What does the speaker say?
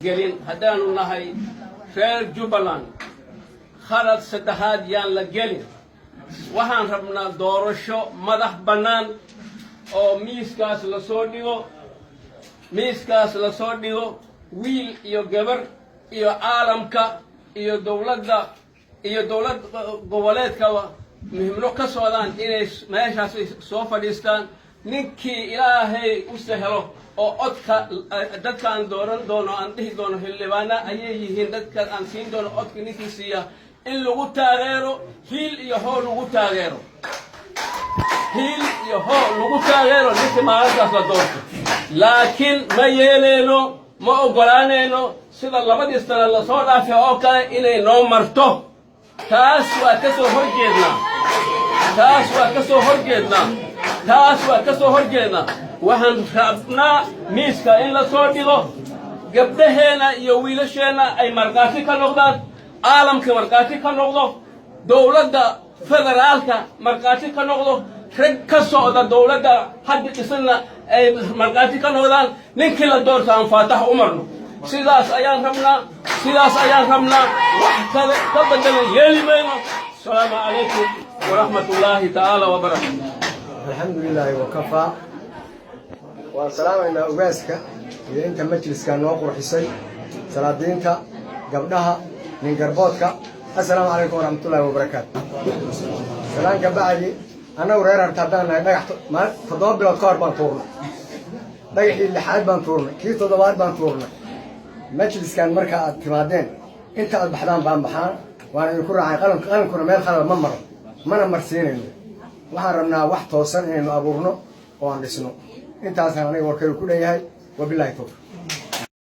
gelin haddaanu nahay reer Jubbaland khalad saddexaad yaan la gelin waxaan rabnaa doorasho madax bannaan oo miiskaas la soo dhigo wiil iyo gabar iyo caalamka iyo dowlad goboleedka muhiimno ka socdaan inay meeshaas soo fadhiistaan ninkii ilaahay u sahlo oo codka dadkaan dooran doono aan dhihi doono xildhibaana ayay yihiin dadka aan siin doono codka ninkii siiya in lagu taageero hiil iyo hoo lagu taageero ninkii maalintaas la doorto laakiin ma yeeleyno ma ogolaanayno sida labadii sano lasoo dhaafay oo kale inay noo marto taas waa ka soo horjeednaa waxaan rabnaa miiska in la soo dhigo gabdhaheena iyo wiilasheena ay markaati ka noqdaan caalamka markaati ka noqdo dowladda federaalka markaati ka noqdo rag ka socda dowladda hadda dhisana ay markaati ka noqdaan ninkii la doorto aan faatax u marno sidaas ayaan rabnaa wax kale ka bedelan yeeli mayno asalaamu calaykum waraxmatullaahi tacaala wabarakaatu الحمد لله وكفى والسلام على أواسك إذا أنت مجلس كان نوقر حسين سلادينك قبلها من قربوتك السلام عليكم ورحمة الله وبركاته سلام كبعدي أنا ورير ارتدانا نجحت ما تضرب الأفكار بنطورنا نجح اللي حاد بنطورنا كيف تضرب بنطورنا مجلس كان مركز اعتمادين أنت البحران بحران وأنا يكون عن قلم كنا ما يخلى ما نمرسين waxaan rabnaa wax toosan inaynu abuurno oo aan dhisno intaas aan aniga warkay ku leeyahay wabillahi tawfiiq